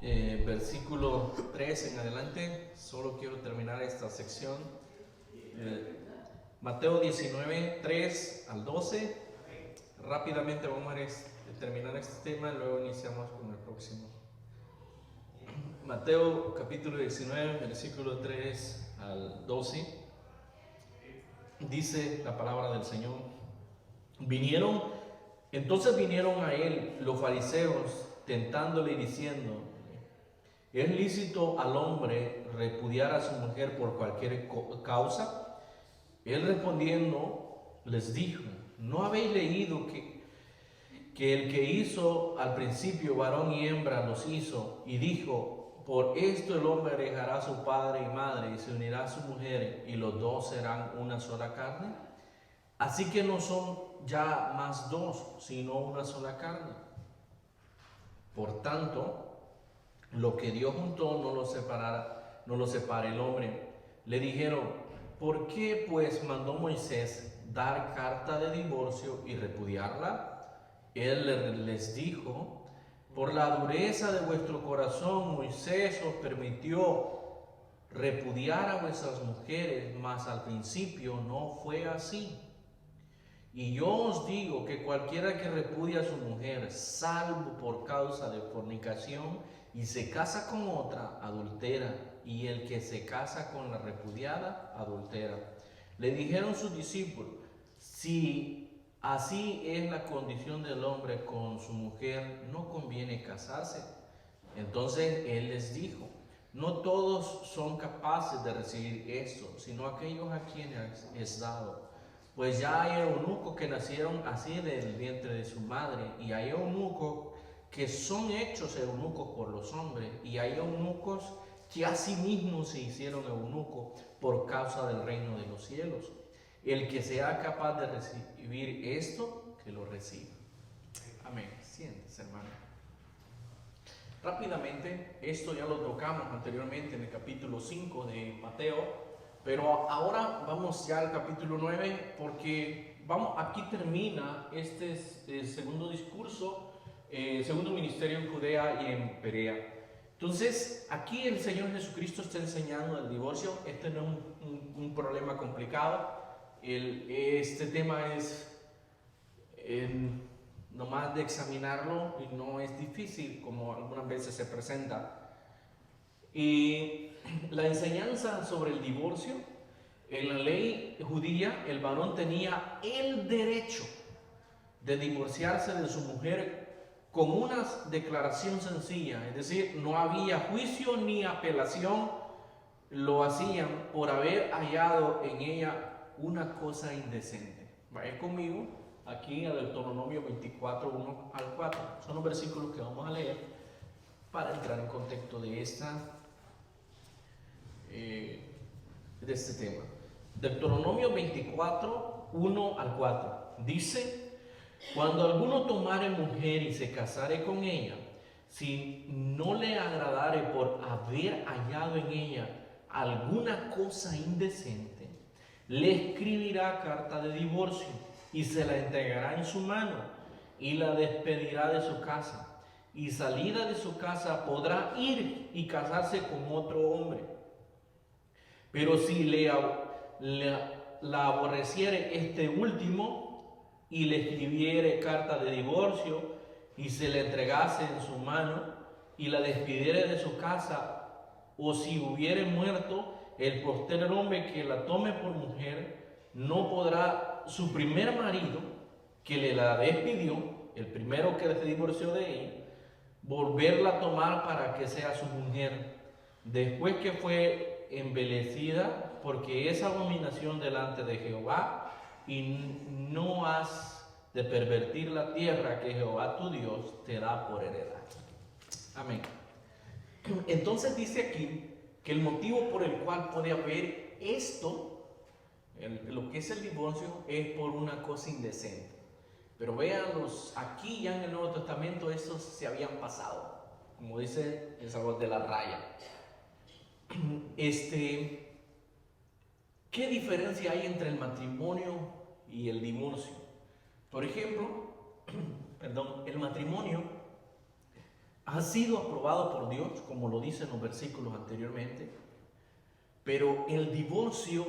versículo 3 en adelante. Solo quiero terminar esta sección. Mateo 19, 3 al 12. Rápidamente vamos a terminar este tema y luego iniciamos con el próximo. Mateo capítulo 19, versículo 3 al 12. Dice la palabra del Señor. Entonces vinieron a él los fariseos tentándole y diciendo: ¿es lícito al hombre repudiar a su mujer por cualquier causa? Él respondiendo les dijo: ¿no habéis leído que el que hizo al principio varón y hembra los hizo, y dijo: por esto el hombre dejará a su padre y madre y se unirá a su mujer, y los dos serán una sola carne? Así que no son ya más dos, sino una sola carne. Por tanto, lo que Dios juntó no lo separe el hombre. Le dijeron: ¿por qué pues mandó Moisés dar carta de divorcio y repudiarla? Él les dijo: por la dureza de vuestro corazón Moisés os permitió repudiar a vuestras mujeres, mas al principio no fue así. Y yo os digo que cualquiera que repudia a su mujer, salvo por causa de fornicación, y se casa con otra, adultera, y el que se casa con la repudiada, adultera. Le dijeron sus discípulos: si así es la condición del hombre con su mujer, ¿no conviene casarse? Entonces él les dijo: no todos son capaces de recibir esto, sino aquellos a quienes es dado. Pues ya hay eunucos que nacieron así del vientre de su madre, y hay eunucos que son hechos eunucos por los hombres, y hay eunucos que asimismo se hicieron eunucos por causa del reino de los cielos. El que sea capaz de recibir esto, que lo reciba. Amén. Siéntese, hermano. Rápidamente, esto ya lo tocamos anteriormente en el capítulo 5 de Mateo. Pero ahora vamos ya al capítulo 9, porque aquí termina este segundo discurso, segundo ministerio en Judea y en Perea. Entonces, aquí el Señor Jesucristo está enseñando el divorcio. Este no es un problema complicado. Este tema es nomás de examinarlo y no es difícil como algunas veces se presenta. Y la enseñanza sobre el divorcio: en la ley judía, el varón tenía el derecho de divorciarse de su mujer con una declaración sencilla, es decir, no había juicio ni apelación. Lo hacían por haber hallado en ella una cosa indecente. Vaya conmigo aquí a Deuteronomio 24, 1 al 4. Son los versículos que vamos a leer para entrar en contexto de este tema. Deuteronomio 24, 1 al 4 dice: cuando alguno tomare mujer y se casare con ella, si no le agradare por haber hallado en ella alguna cosa indecente, le escribirá carta de divorcio y se la entregará en su mano y la despedirá de su casa, y salida de su casa podrá ir y casarse con otro hombre. Pero si la aborreciere este último y le escribiere carta de divorcio y se le entregase en su mano y la despidiere de su casa, o si hubiere muerto el postrer hombre que la tome por mujer, no podrá su primer marido que le la despidió, el primero que se divorció de ella, volverla a tomar para que sea su mujer, después que fue embellecida, porque es abominación delante de Jehová, y no has de pervertir la tierra que Jehová tu Dios te da por heredad. Amén. Entonces dice aquí que el motivo por el cual puede haber esto, lo que es el divorcio, es por una cosa indecente. Pero véanlos, aquí ya en el Nuevo Testamento estos se habían pasado, como dice el Salvador de la raya. ¿Qué diferencia hay entre el matrimonio y el divorcio? Por ejemplo, el matrimonio ha sido aprobado por Dios, como lo dicen los versículos anteriormente, pero el divorcio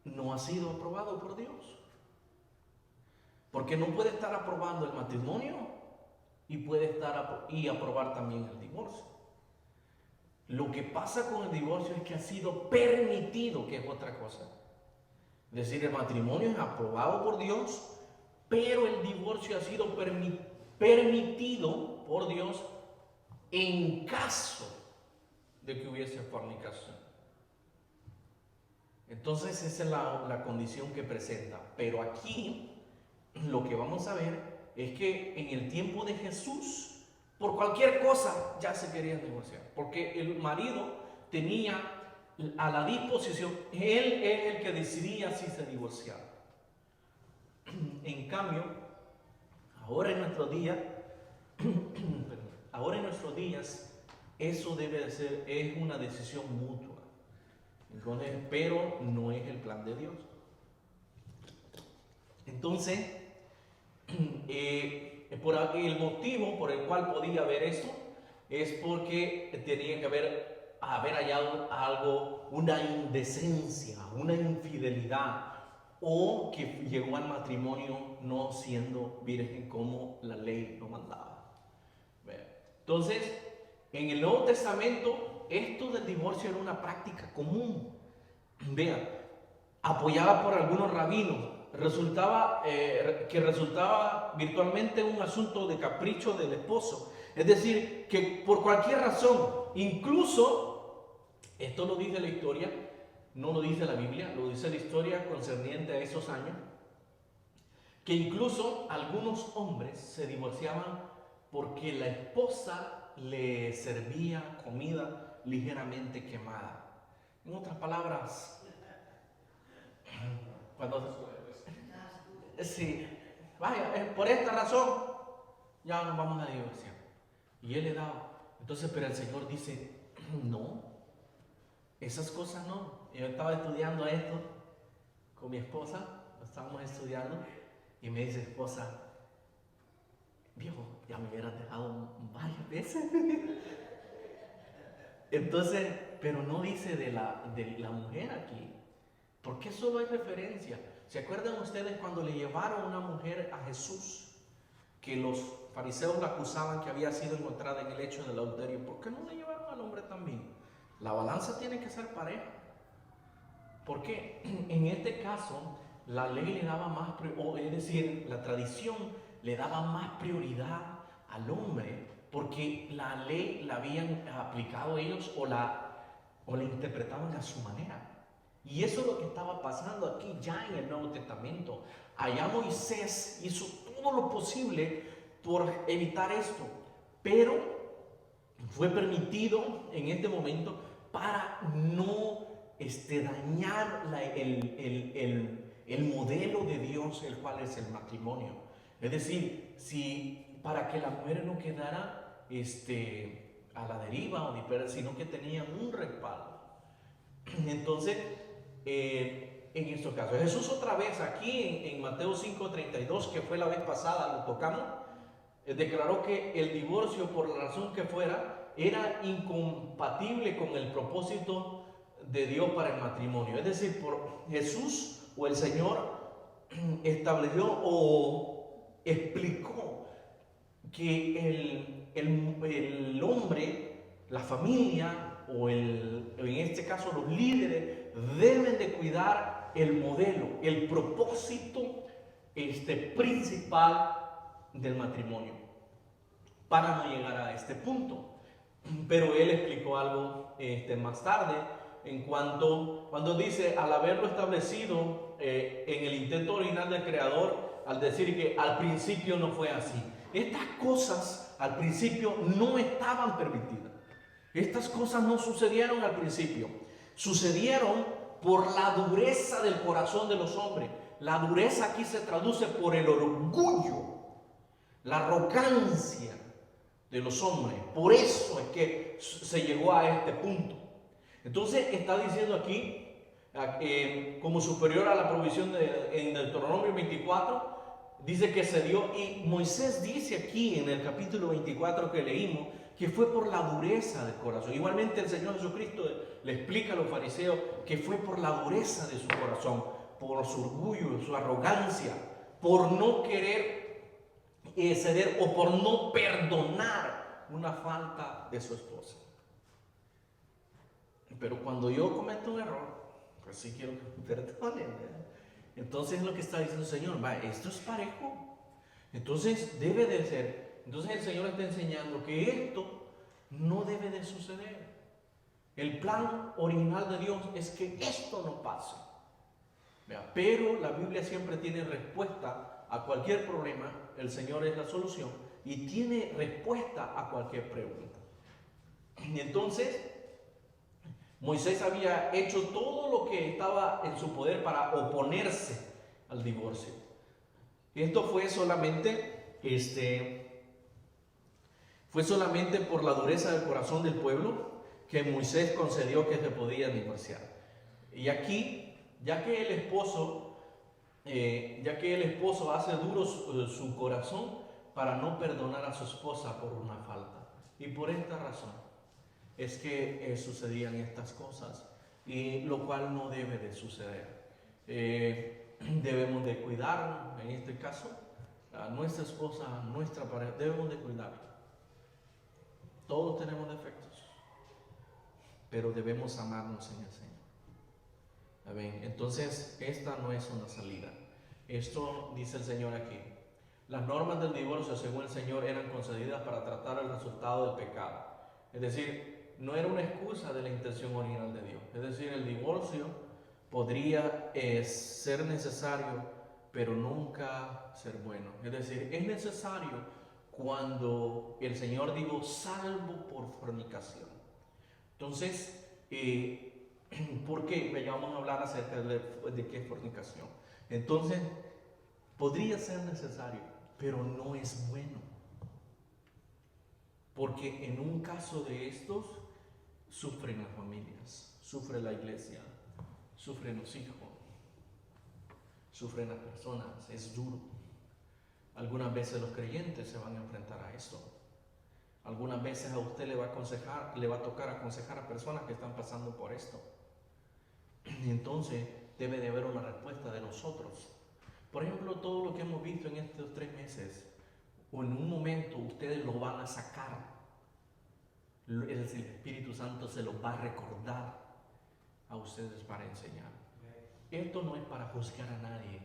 no ha sido aprobado por Dios. Porque no puede estar aprobando el matrimonio y puede estar y aprobar también el divorcio. Lo que pasa con el divorcio es que ha sido permitido, que es otra cosa. Es decir, el matrimonio es aprobado por Dios, pero el divorcio ha sido permitido por Dios en caso de que hubiese fornicación. Entonces esa es la condición que presenta. Pero aquí lo que vamos a ver es que en el tiempo de Jesús, por cualquier cosa ya se querían divorciar, porque el marido tenía a la disposición, él es el que decidía si se divorciaba. En cambio, ahora en nuestros días, eso debe de ser, es una decisión mutua. Entonces, pero no es el plan de Dios. Entonces, el motivo por el cual podía haber eso es porque tenía que haber hallado algo, una indecencia, una infidelidad, o que llegó al matrimonio no siendo virgen como la ley lo mandaba. Entonces, en el Nuevo Testamento, esto del divorcio era una práctica común. Vean, apoyada por algunos rabinos, resultaba virtualmente un asunto de capricho del esposo. Es decir, que por cualquier razón, incluso, esto lo dice la historia, no lo dice la Biblia, lo dice la historia concerniente a esos años, que incluso algunos hombres se divorciaban porque la esposa le servía comida ligeramente quemada. En otras palabras, sí, vaya, por esta razón ya nos vamos a divorciar. Y él le daba. Entonces, pero el Señor dice, no, esas cosas no. Yo estaba estudiando esto con mi esposa, lo estábamos estudiando, y me dice, esposa, viejo, ya me hubieras dejado varias veces. Entonces, pero no dice de la mujer aquí. ¿Por qué solo hay referencia? ¿Se acuerdan ustedes cuando le llevaron una mujer a Jesús? Que los fariseos la acusaban que había sido encontrada en el hecho del adulterio. ¿Por qué no le llevaron al hombre también? La balanza tiene que ser pareja. Porque en este caso la ley le daba más, es decir, la tradición le daba más prioridad al hombre, porque la ley la habían aplicado ellos o la interpretaban a su manera. Y eso es lo que estaba pasando aquí ya en el Nuevo Testamento. Allá Moisés hizo todo lo posible por evitar esto, pero fue permitido en este momento para no dañar el modelo de Dios, el cual es el matrimonio. Es decir, para que la mujer no quedara a la deriva, sino que tenían un respaldo. Entonces, en estos casos, Jesús otra vez aquí en Mateo 5:32, que fue la vez pasada, lo tocamos, declaró que el divorcio, por la razón que fuera, era incompatible con el propósito de Dios para el matrimonio. Es decir, por Jesús o el Señor estableció o explicó que el hombre, la familia, o en este caso los líderes, deben de cuidar el modelo, el propósito principal del matrimonio, para no llegar a este punto. Pero él explicó algo más tarde, cuando dice, al haberlo establecido en el intento original del Creador, al decir que al principio no fue así. Estas cosas al principio no estaban permitidas. Estas cosas no sucedieron al principio. Sucedieron por la dureza del corazón de los hombres. La dureza aquí se traduce por el orgullo, la arrogancia de los hombres. Por eso es que se llegó a este punto. Entonces está diciendo aquí, como superior a la provisión en Deuteronomio 24, Dice que se dio, y Moisés dice aquí en el capítulo 24 que leímos, que fue por la dureza del corazón. Igualmente el Señor Jesucristo le explica a los fariseos que fue por la dureza de su corazón, por su orgullo, su arrogancia, por no querer ceder o por no perdonar una falta de su esposa. Pero cuando yo cometo un error, pues sí quiero que me perdonen, ¿verdad? Entonces es lo que está diciendo el Señor, va, esto es parejo. Entonces debe de ser. Entonces el Señor está enseñando que esto no debe de suceder. El plan original de Dios es que esto no pase. ¿Vea? Pero la Biblia siempre tiene respuesta a cualquier problema. El Señor es la solución y tiene respuesta a cualquier pregunta. Y entonces Moisés había hecho todo lo que estaba en su poder para oponerse al divorcio. Esto fue solamente por la dureza del corazón del pueblo que Moisés concedió que se podían divorciar. Y aquí, ya que el esposo hace duro su corazón para no perdonar a su esposa por una falta. Y por esta razón es que sucedían estas cosas, y lo cual no debe de suceder. Debemos de cuidar, en este caso, a nuestra esposa, a nuestra pareja, debemos de cuidar. Todos tenemos defectos, pero debemos amarnos en el Señor. Amén. Entonces, esta no es una salida. Esto dice el Señor aquí. Las normas del divorcio, según el Señor, eran concedidas para tratar el resultado del pecado. Es decir, no era una excusa de la intención original de Dios. Es decir, el divorcio podría ser necesario, pero nunca ser bueno. Es decir, es necesario cuando el Señor dijo, salvo por fornicación. Entonces, ¿por qué? Ya vamos a hablar acerca de qué es fornicación. Entonces, podría ser necesario, pero no es bueno. Porque en un caso de estos, sufren las familias, sufre la iglesia, sufren los hijos, sufren las personas, es duro. Algunas veces los creyentes se van a enfrentar a esto. Algunas veces a usted le va a tocar aconsejar a personas que están pasando por esto. Y entonces debe de haber una respuesta de nosotros. Por ejemplo, todo lo que hemos visto en estos 3 meses, o en un momento ustedes lo van a sacar. El Espíritu Santo se los va a recordar a ustedes para enseñar. Esto no es para juzgar a nadie.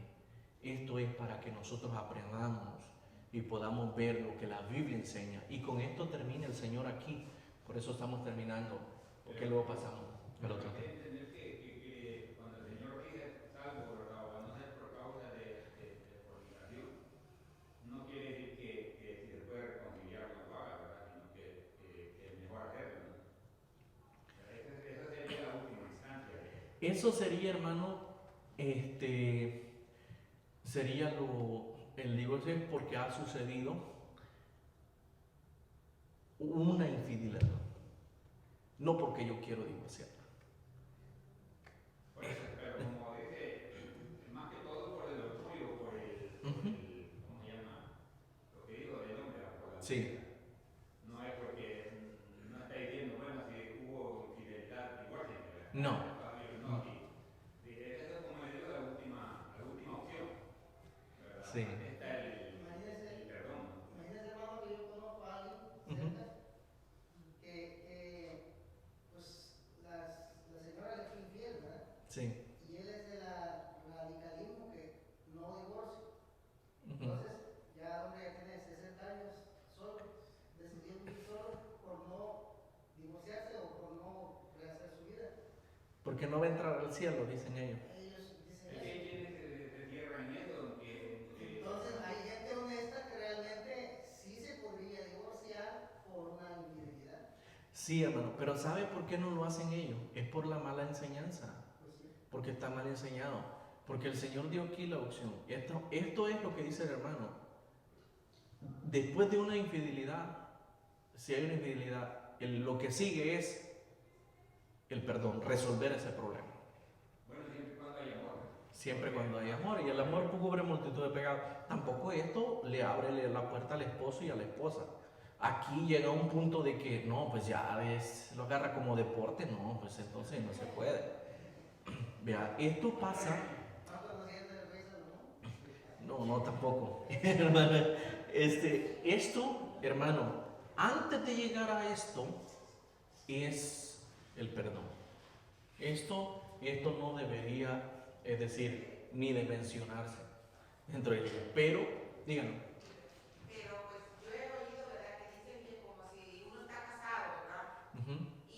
Esto es para que nosotros aprendamos y podamos ver lo que la Biblia enseña. Y con esto termina el Señor aquí. Por eso estamos terminando, porque luego pasamos al otro tema. Cuando el Señor dice salvo o no ser por causa de fornicación, no quiere decir que si se puede reconciliar no lo haga, ¿verdad? Sino que es mejor hacerlo, ¿no? Esa sería la última instancia. Eso sería, hermano, sería el divorcio porque ha sucedido una infidelidad, no porque yo quiero divorciar. Por eso, pero como dice, más que todo por el orgullo, por el ¿cómo se llama? Lo que digo del hombre, por la Sí. no es porque no está diciendo, bueno, si hubo infidelidad, divorcio, ¿verdad? No. No, aquí. Esa es como le digo la última opción, ¿verdad? Sí. Está el perdón. Imagínese, hermano, que yo conozco a alguien cerca que pues la señora le fue infiel, ¿verdad? Sí. Y él es del radicalismo que no divorcio. Entonces, ya hombre ya tiene 60 años solo, decidió vivir solo por no divorciarse o por no rehacer su vida. Porque no va a entrar al cielo, dicen ellos. Ellos dicen Es que hay quienes se cierran en eso. Entonces, hay gente honesta que realmente sí se podría divorciar por una infidelidad. Sí, hermano, pero ¿sabe por qué no lo hacen ellos? Es por la mala enseñanza. Pues sí. Porque está mal enseñado. Porque el Señor dio aquí la opción. Esto es lo que dice el hermano. Después de una infidelidad, si hay una infidelidad, lo que sigue es el perdón, resolver ese problema. Bueno, siempre y cuando hay amor. Siempre cuando hay amor, y el amor cubre multitud de pecados. Tampoco esto le abre la puerta al esposo y a la esposa. Aquí llega un punto de que no, pues ya es, lo agarra como deporte, no, pues entonces no se puede. Vea, esto pasa. No, no, tampoco. Hermano, esto, hermano, antes de llegar a esto, es el perdón. Esto no debería, es decir, ni de mencionarse dentro de ella. Pero, díganme. Pero pues yo he oído, ¿verdad? Que dicen que como si uno está casado, ¿verdad? Ujú. Y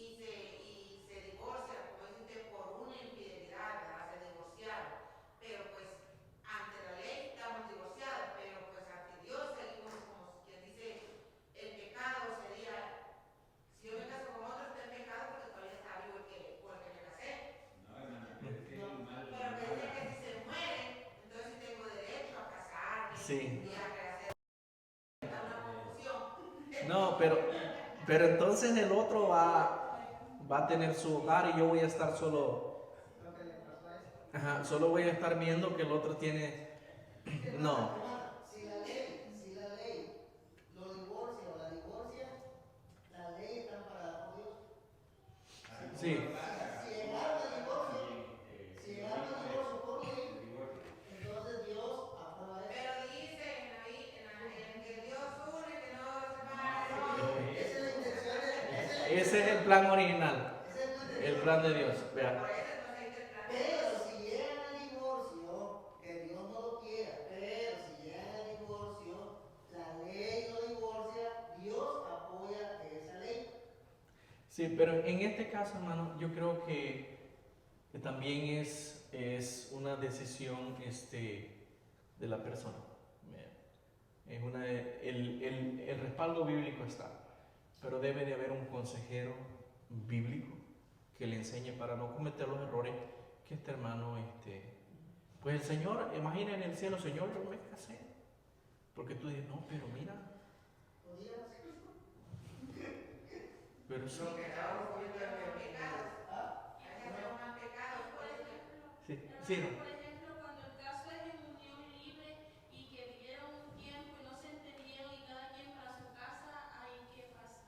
se divorcia, como dice usted, por una infidelidad, ¿verdad? Se divorciaron. Pero pues ante la ley estamos divorciados, pero pues ante Dios seguimos como quien dice, el pecado sería, si yo me caso con otro, está en pecado porque todavía está vivo con el que me casé. No, hermana, pero es que el mal. Pero que dice que si se muere, entonces sí tengo derecho a casarme Sí. y a rehacer. Está una confusión. No, pero entonces el otro va a tener su hogar y yo voy a estar solo. Lo que le pasó a esto. Ajá, solo voy a estar viendo que el otro tiene. No. Si la ley lo divorcia o la divorcia, la ley está amparada por Dios. Sí. Si llegara el divorcio por ley, entonces Dios aprueba eso. Pero dice en que Dios une, que no separa. Esa es la intención Ese es el plan original, el plan de Dios. Por Vea. eso entonces hay que tratar. Pero si llegan al divorcio, que Dios no lo quiera, pero si llegan al divorcio, la ley lo divorcia, Dios apoya esa ley. Sí, pero en este caso, hermano, yo creo que también es una decisión de la persona. Es el respaldo bíblico está, pero debe de haber un consejero bíblico que le enseñe para no cometer los errores que este hermano, pues el Señor, imagina en el cielo, Señor, yo no me casé, porque tú dices, no, pero mira, pero sí, Lo que estamos cometiendo es pecados. Hay que hacer más pecados, por ejemplo. sí, sí, no. Por ejemplo, cuando el caso es en unión libre y que vivieron un tiempo y no se entendieron y cada quien para su casa, ¿ahí qué pasa?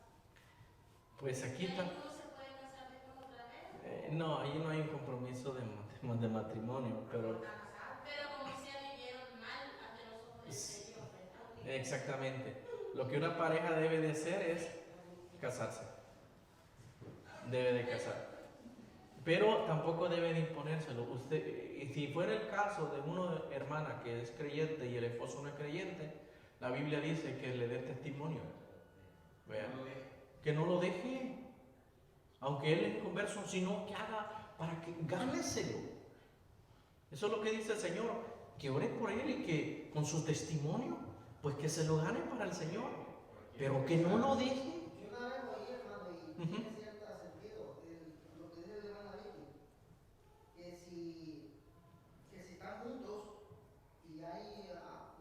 Pues aquí ¿Y está. ahí uno se puede casar después otra vez? No, ahí no hay un compromiso de matrimonio, pero Pero como si vivieron mal ante los ojos del Señor, ¿verdad? exactamente. Lo que una pareja debe de hacer es casarse. Debe de casar. Pero tampoco debe de imponérselo. Usted, si fuera el caso de una hermana que es creyente y el esposo no es creyente, la Biblia dice que le dé testimonio. Vean, que no lo deje, aunque él es converso, sino que haga para que gáneselo. Eso es lo que dice el Señor, que ore por él y que con su testimonio, pues que se lo gane para el Señor, pero que no lo deje. Yo una vez oí, hermano, y Ujú. tiene cierto sentido lo que dice el hermano Vicky, que si están juntos y hay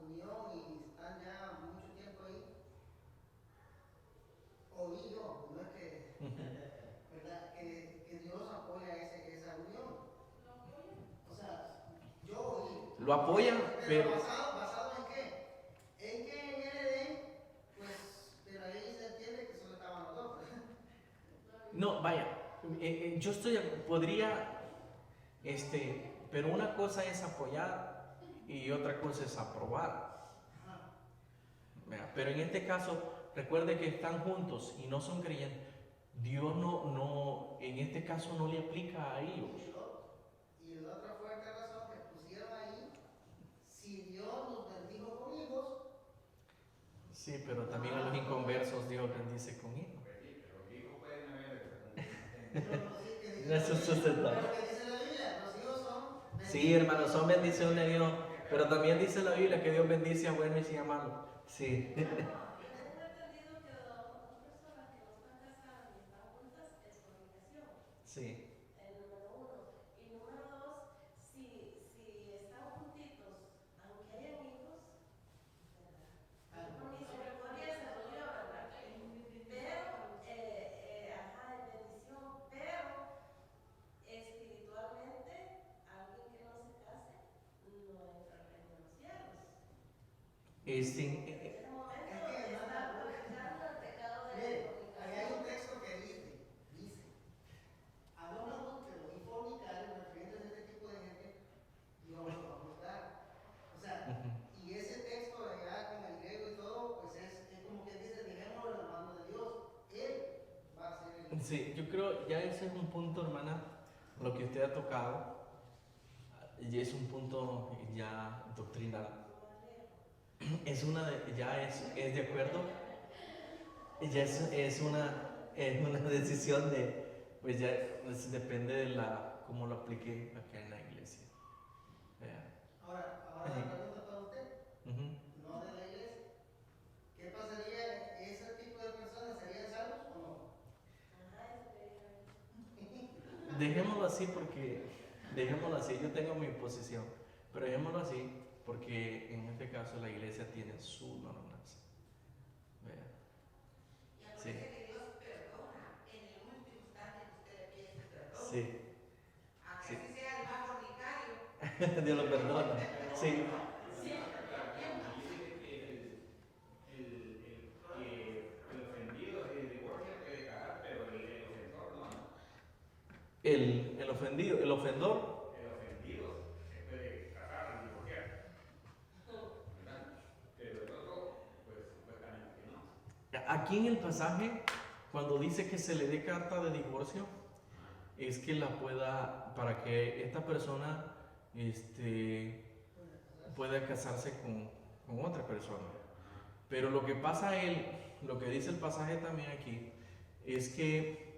unión y están ya mucho tiempo ahí, oí yo, no es que, ¿verdad? Que Dios apoya esa unión. O sea, yo oí. Lo apoya, pero ¿Basado en qué? En que en el Edén, pues, pero ahí se entiende que solo estaban los dos. no, vaya, yo podría, pero una cosa es apoyar y otra cosa es aprobar. Vea, pero en este caso, recuerde que están juntos y no son creyentes. Dios en este caso no le aplica a ellos. Y la otra fuerte razón que pusieron ahí, si Dios nos bendijo con hijos, Sí, pero también a los inconversos Dios bendice con hijos. Los hijos pueden haber. Eso es sustentable. lo que dice la Biblia, los hijos son Sí, hermano, son bendiciones de Dios, pero también dice la Biblia que Dios bendice a bueno y sin a malo. Sí. Tengo entendido que dos personas que no están casadas y están juntas es fornicación. Sí. El número uno. Y número dos, si están juntitos, aunque hayan hijos, ¿verdad? Por misericordia se lo dio, ¿verdad? Pero, ajá, es bendición, pero espiritualmente, alguien que no se case Este, En ese momento está profetizando el pecado de Mire, la ahí hay un fornicación. texto que dice, al hombre adúltero y fornicario, refiriéndose a este tipo de gente, Dios lo va a juzgar. O sea, y ese texto allá con el griego y todo, pues es como que dice, dejémoslo en las manos de Dios. Él va a ser el... sí, yo creo ya ese es un punto, hermana, lo que usted ha tocado, y es un punto ya doctrinal. Es una de, ya es de acuerdo, ya es una decisión de, pues ya pues depende de cómo lo aplique acá en la iglesia. Vea. Ahora Ujú. la pregunta para usted, Ujú. no de la iglesia. ¿Qué pasaría? ¿Ese tipo de personas serían salvos o no? Ajá, eso quería. Dejémoslo así, yo tengo mi posición, pero dejémoslo así porque en este caso la iglesia tiene su normas. Vea. Y acuérdese que Dios perdona en el último instante que usted le pide ese perdón. Sí, Aunque sí. así sea el más fornicario. Dios lo perdona. Sí. Dice que el ofendido se divorcia, puede casar, pero el ofensor no. El ofendido, el ofendor. El ofendido se puede casar y divorciar, ¿verdad? Pero el otro, pues supuestamente que no. Aquí en el pasaje, cuando dice que se le dé carta de divorcio, es que la pueda, para que esta persona pueda casarse con otra persona. Pero lo que pasa lo que dice el pasaje también aquí, es que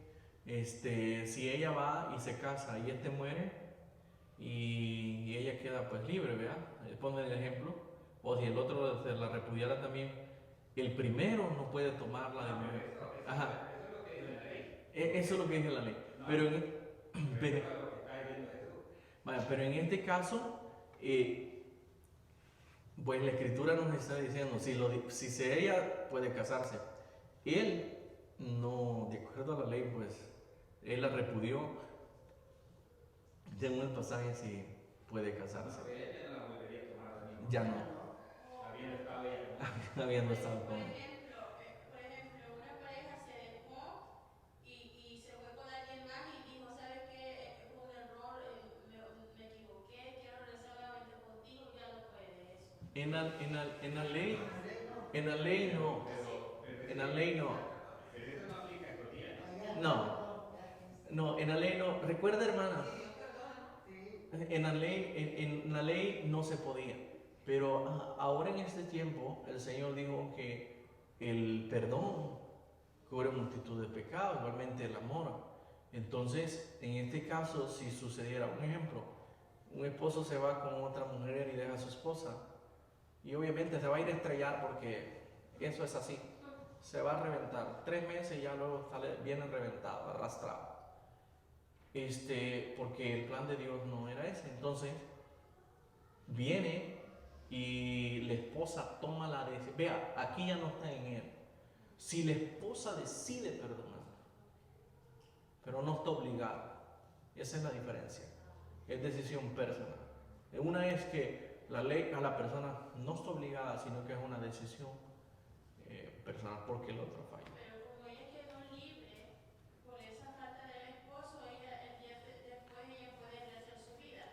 si ella va y se casa y muere y ella queda pues libre, ¿verdad? Pone el ejemplo. O si el otro se la repudiara también, el primero no puede tomarla de nuevo. Ajá. Eso es lo que dice la ley. Pero pero en este caso, pues la escritura nos está diciendo, si ella puede casarse, él no, de acuerdo a la ley, pues él la repudió, según el pasaje si puede casarse. Ella no la volvería a tomar a mí. Ya no, Habiendo estado ella. habiendo estado Por con ejemplo, una pareja se dejó y se fue con alguien más y dijo, ¿sabes qué? Fue un error, me equivoqué, quiero regresar nuevamente contigo, ya no puede eso. en la ley, en la ley no, en la ley no. Pero eso no aplica estos días. No, en la ley no. Recuerda, hermana, en la ley no se podía. Pero ahora en este tiempo el Señor dijo que el perdón cubre multitud de pecados, igualmente el amor. Entonces, en este caso, si sucediera un ejemplo, un esposo se va con otra mujer y deja a su esposa, y obviamente se va a ir a estrellar porque eso es así. Se va a reventar 3 meses y ya luego viene reventado, arrastrado. Porque el plan de Dios no era ese. Entonces, viene y la esposa toma la decisión. Vea, aquí ya no está en él. Si la esposa decide perdonar, pero no está obligada, esa es la diferencia. Es decisión personal. Una es que la ley a la persona no está obligada, sino que es una decisión personal porque el otro falla. Pero como ella quedó libre por esa falta del esposo, el día después ella puede rehacer su vida.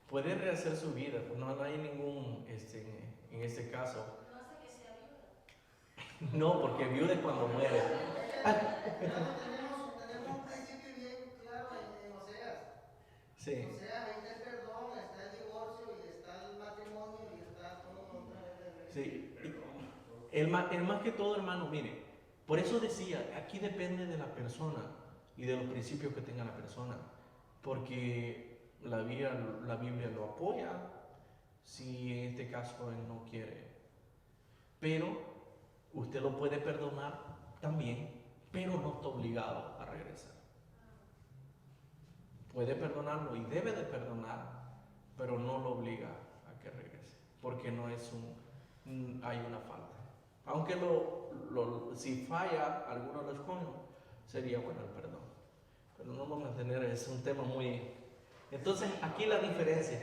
Puede rehacer su vida, pues no hay ningún, en este caso. No sé que sea viuda. No, porque viuda es cuando muere. Tenemos un principio bien claro en Oseas. Sí. Oseas, ahí está el perdón, está el divorcio y está el matrimonio y está todo otra vez. Sí. El más que todo, hermano, mire, por eso decía, aquí depende de la persona y de los principios que tenga la persona, porque la Biblia lo apoya si en este caso él no quiere, pero usted lo puede perdonar también, pero no está obligado a regresar. Puede perdonarlo y debe de perdonar, pero no lo obliga a que regrese, porque no es hay una falta. Aunque si falla alguno de los cónyuges, sería bueno el perdón. Pero no vamos a tener, es un tema muy... Entonces, aquí la diferencia.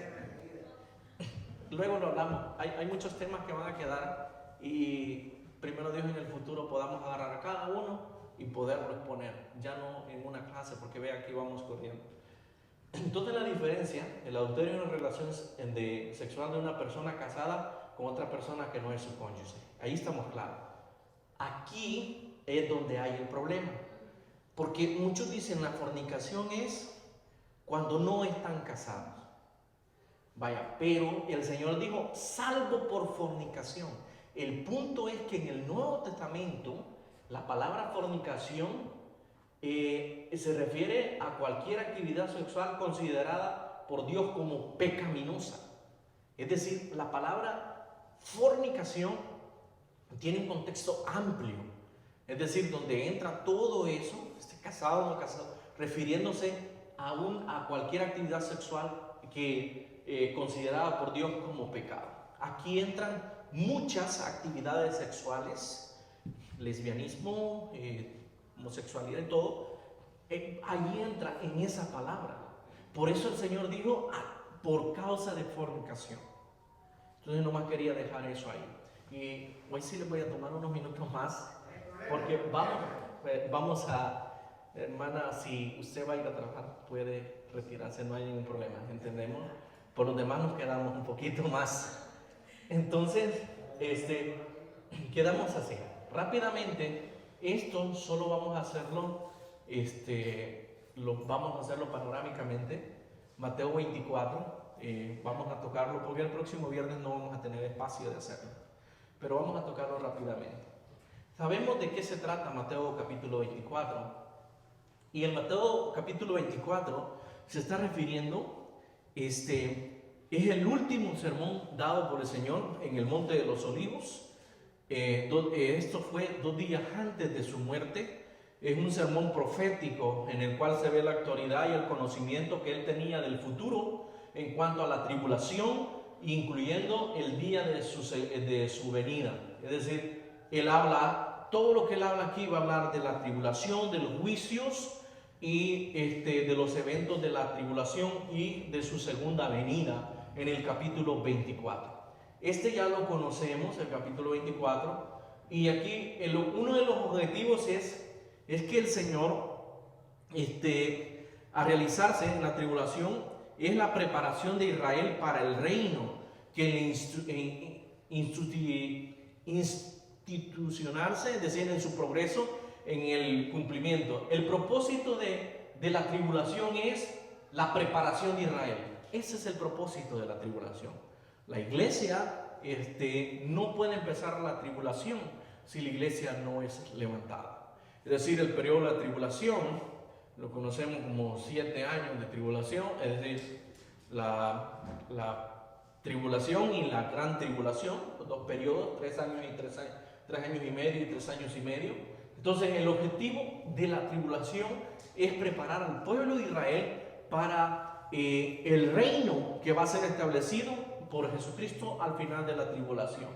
Luego lo hablamos. Hay muchos temas que van a quedar y primero Dios en el futuro podamos agarrar a cada uno y poderlo exponer, ya no en una clase, porque vea aquí vamos corriendo. Entonces la diferencia, el adulterio en una relación sexual de una persona casada con otra persona que no es su cónyuge. Ahí estamos claros. Aquí es donde hay el problema. Porque muchos dicen la fornicación es cuando no están casados. Vaya, pero el Señor dijo, salvo por fornicación. El punto es que en el Nuevo Testamento la palabra fornicación se refiere a cualquier actividad sexual considerada por Dios como pecaminosa. Es decir, la palabra fornicación tiene un contexto amplio, es decir, donde entra todo eso, esté casado o no casado, refiriéndose a cualquier actividad sexual que considerada por Dios como pecado. Aquí entran muchas actividades sexuales, lesbianismo, homosexualidad y todo, ahí entra en esa palabra. Por eso el Señor dijo, por causa de fornicación. Entonces nomás quería dejar eso ahí. Y hoy sí les voy a tomar unos minutos más, porque vamos a, hermana, si usted va a ir a trabajar, puede retirarse, no hay ningún problema, ¿entendemos? Por los demás nos quedamos un poquito más. Entonces, quedamos así. Rápidamente, esto solo vamos a hacerlo, vamos a hacerlo panorámicamente. Mateo 24, vamos a tocarlo porque el próximo viernes no vamos a tener espacio de hacerlo, pero vamos a tocarlo rápidamente. Sabemos de qué se trata Mateo capítulo 24, y en Mateo capítulo 24 se está refiriendo, es el último sermón dado por el Señor en el Monte de los Olivos. Esto fue 2 días antes de su muerte. Es un sermón profético en el cual se ve la autoridad y el conocimiento que él tenía del futuro en cuanto a la tribulación, incluyendo el día de su venida. Es decir, él habla, todo lo que él habla aquí va a hablar de la tribulación, de los juicios y de los eventos de la tribulación y de su segunda venida en el capítulo 24. Ya lo conocemos, el capítulo 24, y aquí uno de los objetivos es que el Señor, a realizarse en la tribulación, es la preparación de Israel para el reino, que institucionarse, es decir, en su progreso, en el cumplimiento. El propósito de la tribulación es la preparación de Israel. Ese es el propósito de la tribulación. La iglesia no puede empezar la tribulación si la iglesia no es levantada. Es decir, el periodo de la tribulación lo conocemos como 7 años de tribulación, es decir, la tribulación y la gran tribulación, los 2 periodos, 3 años y 3 años y medio y 3 años y medio. Entonces, el objetivo de la tribulación es preparar al pueblo de Israel para el reino que va a ser establecido por Jesucristo al final de la tribulación.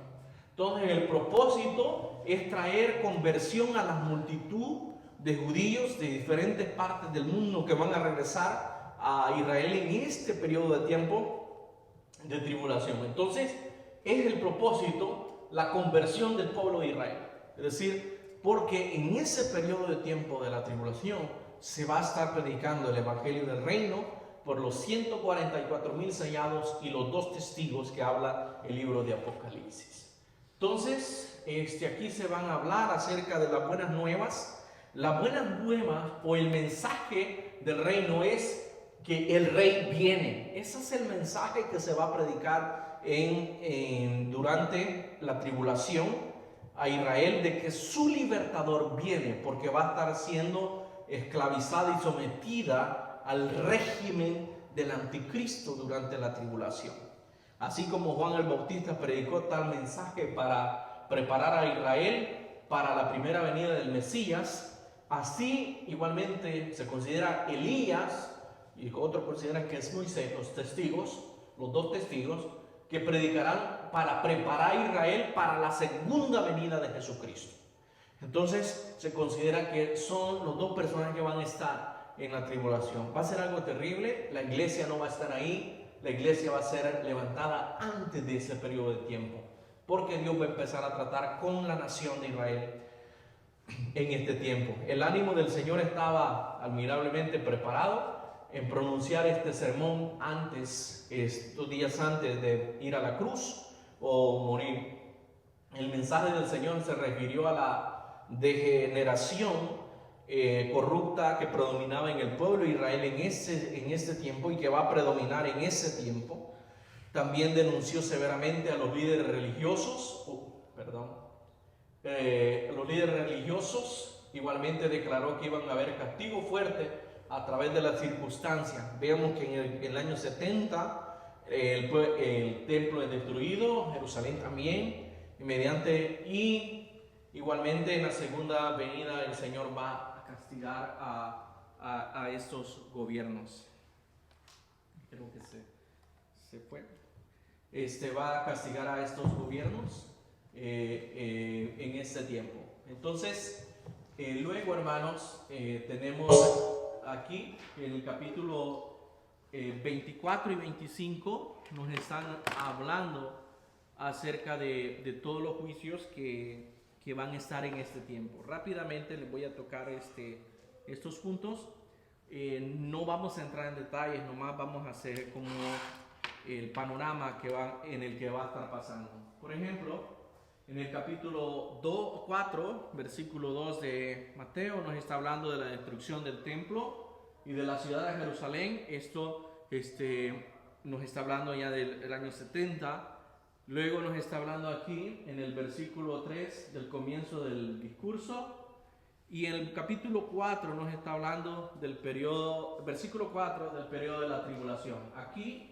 Entonces, el propósito es traer conversión a la multitud de judíos de diferentes partes del mundo que van a regresar a Israel en este periodo de tiempo de tribulación. Entonces, es el propósito la conversión del pueblo de Israel. Es decir, porque en ese periodo de tiempo de la tribulación se va a estar predicando el evangelio del reino por los 144,000 sellados y los 2 testigos que habla el libro de Apocalipsis. Entonces, aquí se van a hablar acerca de las buenas nuevas. La buena nueva o el mensaje del reino es que el rey viene. Ese es el mensaje que se va a predicar durante la tribulación a Israel, de que su libertador viene, porque va a estar siendo esclavizada y sometida al régimen del anticristo durante la tribulación. Así como Juan el Bautista predicó tal mensaje para preparar a Israel para la primera venida del Mesías, así igualmente se considera Elías, y otros consideran que es Moisés, los 2 testigos, que predicarán para preparar a Israel para la segunda venida de Jesucristo. Entonces se considera que son los 2 personas que van a estar en la tribulación. Va a ser algo terrible, la iglesia no va a estar ahí, la iglesia va a ser levantada antes de ese periodo de tiempo, porque Dios va a empezar a tratar con la nación de Israel en este tiempo. El ánimo del Señor estaba admirablemente preparado en pronunciar este sermón estos días antes de ir a la cruz o morir. El mensaje del Señor se refirió a la degeneración corrupta que predominaba en el pueblo de Israel en ese tiempo y que va a predominar en ese tiempo. También denunció severamente a los líderes religiosos, igualmente declaró que iban a haber castigo fuerte a través de las circunstancias. Vemos que en el año 70 el templo es destruido, Jerusalén también, y igualmente en la segunda venida el Señor va a castigar a estos gobiernos. Creo que se fue. Va a castigar a estos gobiernos en este tiempo. Entonces, luego, hermanos, tenemos aquí el capítulo 24 y 25 nos están hablando acerca de todos los juicios que van a estar en este tiempo. Rápidamente les voy a tocar estos puntos. No vamos a entrar en detalles, nomás vamos a hacer como el panorama en el que va a estar pasando. Por ejemplo, en el capítulo 4, versículo 2 de Mateo, nos está hablando de la destrucción del templo y de la ciudad de Jerusalén. Esto nos está hablando ya del año 70. Luego nos está hablando aquí en el versículo 3 del comienzo del discurso. Y en el capítulo 4 nos está hablando versículo 4 del periodo de la tribulación. Aquí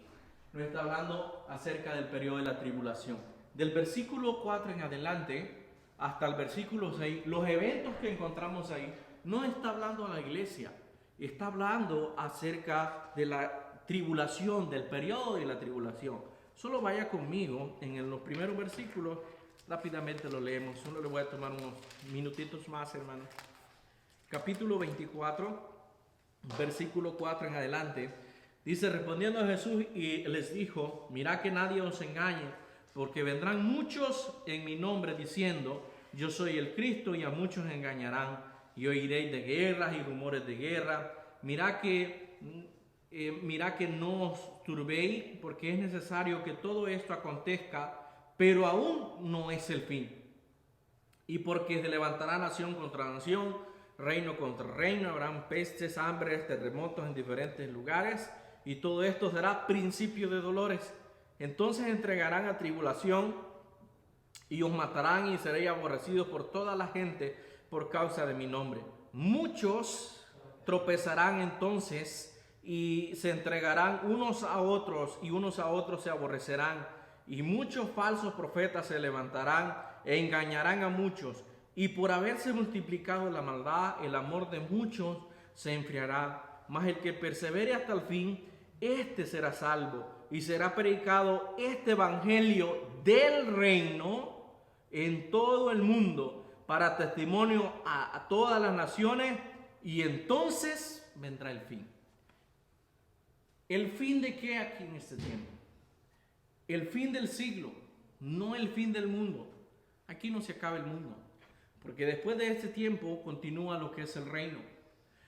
nos está hablando acerca del periodo de la tribulación. Del versículo 4 en adelante hasta el versículo 6, los eventos que encontramos ahí no está hablando a la iglesia, está hablando acerca de la tribulación, del periodo de la tribulación. Solo vaya conmigo en los primeros versículos, rápidamente lo leemos, solo le voy a tomar unos minutitos más, hermanos. Capítulo 24, versículo 4 en adelante, dice: respondiendo a Jesús y les dijo: mirad que nadie os engañe, porque vendrán muchos en mi nombre diciendo: yo soy el Cristo, y a muchos engañarán, y oiréis de guerras y rumores de guerra. Mirad que no os turbéis, porque es necesario que todo esto acontezca, pero aún no es el fin. Y porque se levantará nación contra nación, reino contra reino, habrán pestes, hambres, terremotos en diferentes lugares, y todo esto será principio de dolores. Entonces entregarán a tribulación y os matarán, y seréis aborrecidos por toda la gente por causa de mi nombre. Muchos tropezarán entonces y se entregarán unos a otros, y unos a otros se aborrecerán, y muchos falsos profetas se levantarán e engañarán a muchos. Y por haberse multiplicado la maldad, el amor de muchos se enfriará. Mas el que persevere hasta el fin, este será salvo, y será predicado este evangelio del reino en todo el mundo para testimonio a todas las naciones, y entonces vendrá el fin. ¿El fin de qué aquí en este tiempo? El fin del siglo, no el fin del mundo. Aquí no se acaba el mundo, porque después de este tiempo continúa lo que es el reino.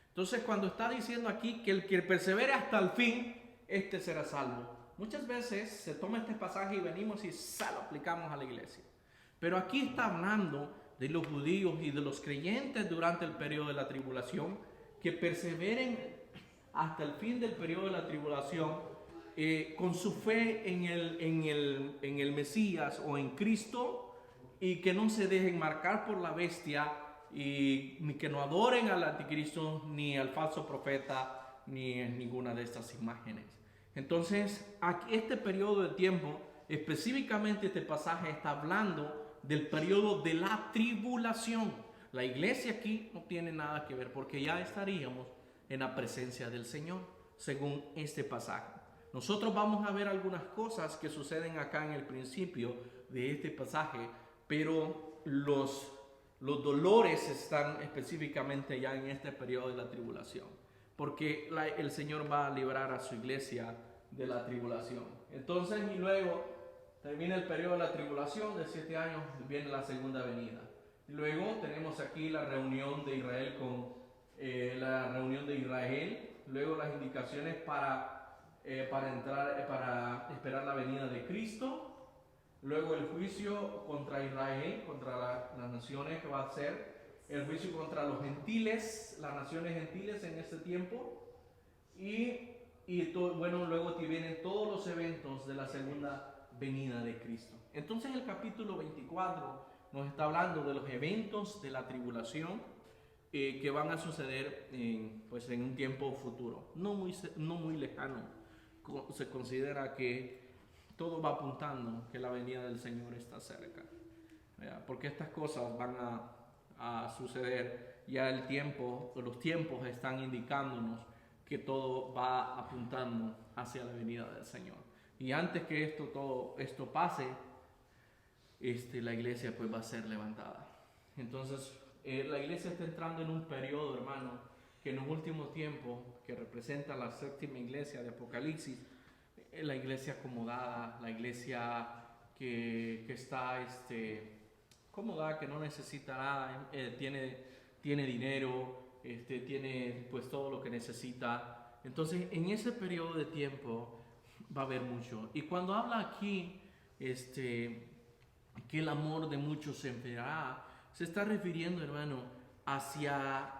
Entonces, cuando está diciendo aquí que el que persevere hasta el fin, este será salvo. Muchas veces se toma este pasaje y venimos y lo aplicamos a la iglesia. Pero aquí está hablando de los judíos y de los creyentes durante el periodo de la tribulación, que perseveren hasta el fin del periodo de la tribulación con su fe en el Mesías o en Cristo, y que no se dejen marcar por la bestia, y ni que no adoren al anticristo, ni al falso profeta, ni en ninguna de estas imágenes. Entonces, aquí este periodo de tiempo, específicamente este pasaje está hablando del periodo de la tribulación. La iglesia aquí no tiene nada que ver, porque ya estaríamos en la presencia del Señor, según este pasaje. Nosotros vamos a ver algunas cosas que suceden acá en el principio de este pasaje, pero los dolores están específicamente ya en este periodo de la tribulación, porque el Señor va a librar a su iglesia de la tribulación. Entonces, y luego termina el periodo de la tribulación de 7 años, viene la segunda venida. Luego tenemos aquí la reunión de Israel luego las indicaciones para esperar la venida de Cristo. Luego el juicio contra Israel, contra las naciones que va a ser, el juicio contra los gentiles, las naciones gentiles en este tiempo, luego te vienen todos los eventos de la segunda venida de Cristo. Entonces el capítulo 24 nos está hablando de los eventos de la tribulación que van a suceder en un tiempo futuro, no muy lejano. Se considera que todo va apuntando que la venida del Señor está cerca, ¿verdad? Porque estas cosas van a suceder. Ya los tiempos están indicándonos que todo va apuntando hacia la venida del Señor. Y antes que todo esto pase, la iglesia pues va a ser levantada. Entonces la iglesia está entrando en un periodo, hermano, que en los últimos tiempos, que representa la séptima iglesia de Apocalipsis, la iglesia acomodada, la iglesia que está cómoda, que no necesita nada, tiene dinero, tiene pues todo lo que necesita. Entonces en ese periodo de tiempo va a haber mucho. Y cuando habla aquí que el amor de muchos se enfriará, se está refiriendo, hermano, hacia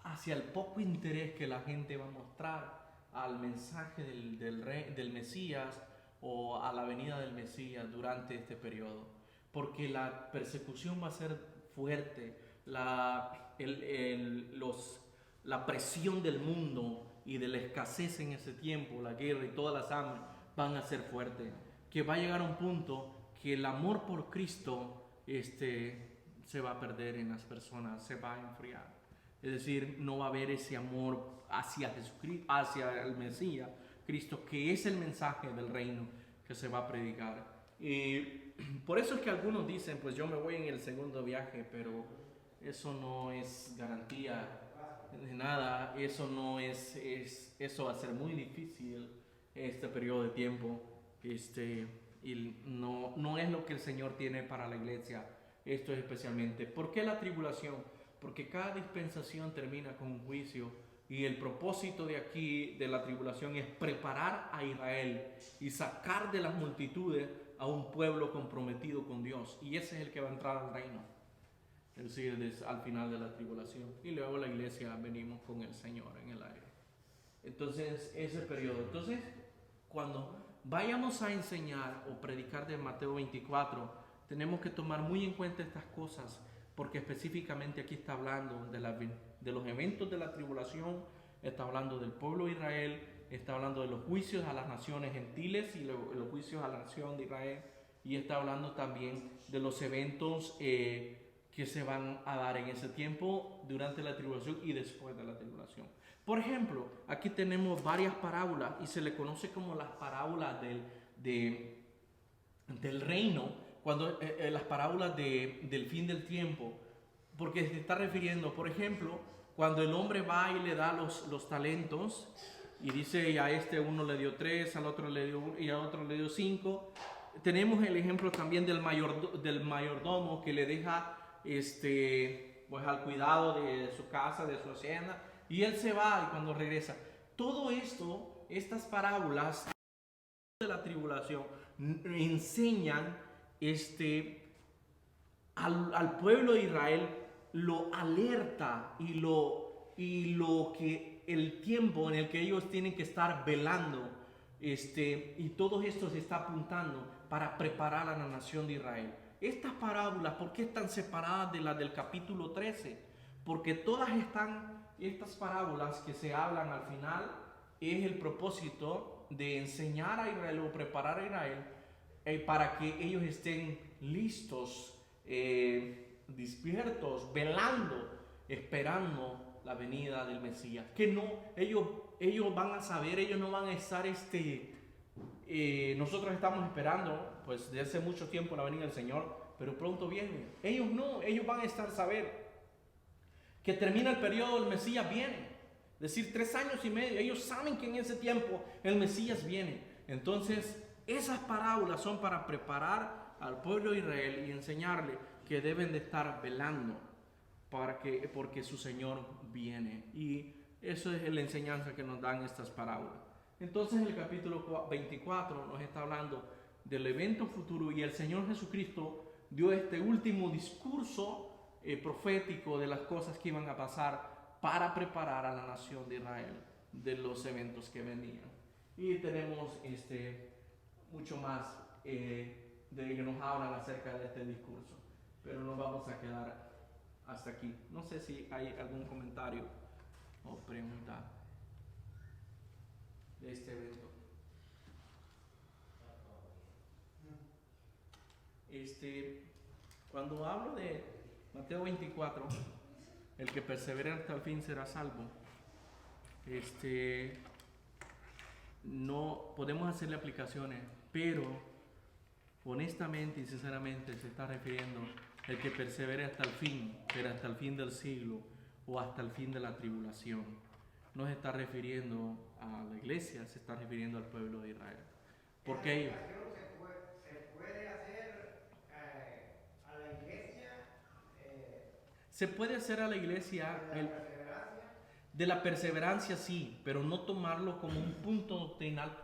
hacia el poco interés que la gente va a mostrar al mensaje del Mesías o a la venida del Mesías durante este periodo, porque la persecución va a ser fuerte, la presión del mundo y de la escasez en ese tiempo, la guerra y todas las hambres van a ser fuertes, que va a llegar a un punto que el amor por Cristo se va a perder en las personas, se va a enfriar. Es decir, no va a haber ese amor hacia Jesucristo, hacia el Mesías, Cristo, que es el mensaje del reino que se va a predicar. Y por eso es que algunos dicen, pues yo me voy en el segundo viaje, pero eso no es garantía de nada, eso va a ser muy difícil este periodo de tiempo, y no es lo que el Señor tiene para la iglesia. Esto es especialmente. ¿Por qué la tribulación? Porque cada dispensación termina con un juicio, y el propósito de aquí, de la tribulación, es preparar a Israel y sacar de las multitudes a un pueblo comprometido con Dios, y ese es el que va a entrar al reino, es decir, al final de la tribulación, y luego la iglesia venimos con el Señor en el aire. Entonces ese periodo, cuando vayamos a enseñar o predicar de Mateo 24, tenemos que tomar muy en cuenta estas cosas, porque específicamente aquí está hablando de los eventos de la tribulación, está hablando del pueblo de Israel, está hablando de los juicios a las naciones gentiles y los juicios a la nación de Israel, y está hablando también de los eventos que se van a dar en ese tiempo, durante la tribulación y después de la tribulación. Por ejemplo, aquí tenemos varias parábolas, y se le conoce como las parábolas del reino, cuando las parábolas del fin del tiempo, porque se está refiriendo, por ejemplo, cuando el hombre va y le da los talentos, y dice, a uno le dio 3, al otro le dio 1 y a otro le dio 5. Tenemos el ejemplo también del mayordomo que le deja pues al cuidado de su casa, de su hacienda, y él se va, y cuando regresa, todo esto, estas parábolas de la tribulación enseñan al pueblo de Israel, lo alerta y lo que el tiempo en el que ellos tienen que estar velando, y todo esto se está apuntando para preparar a la nación de Israel. Estas parábolas, ¿por qué están separadas de las del capítulo 13? Porque todas estas parábolas que se hablan al final, es el propósito de enseñar a Israel o preparar a Israel para que ellos estén listos, despiertos, velando, esperando la venida del Mesías. Que no, ellos van a saber, ellos no van a estar nosotros estamos esperando pues desde hace mucho tiempo la venida del Señor, pero pronto viene. Ellos no, ellos van a saber que termina el periodo del Mesías, viene. decir 3 años y medio. Ellos saben que en ese tiempo el Mesías viene. Entonces, esas parábolas son para preparar al pueblo de Israel y enseñarle que deben de estar velando porque su Señor viene. Y eso es la enseñanza que nos dan estas parábolas. Entonces, el capítulo 24 nos está hablando del evento futuro, y el Señor Jesucristo dio este último discurso profético de las cosas que iban a pasar para preparar a la nación de Israel de los eventos que venían. Y tenemos mucho más de que nos hablan acerca de este discurso, pero nos vamos a quedar hasta aquí. No sé si hay algún comentario o pregunta de este evento. Cuando hablo de Mateo 24, el que persevere hasta el fin será salvo, no podemos hacerle aplicaciones, pero honestamente y sinceramente se está refiriendo el que persevere hasta el fin, pero hasta el fin del siglo o hasta el fin de la tribulación. No se está refiriendo a la iglesia, se está refiriendo al pueblo de Israel. Porque ellos se puede hacer a la iglesia de la perseverancia, sí, pero no tomarlo como un punto doctrinal para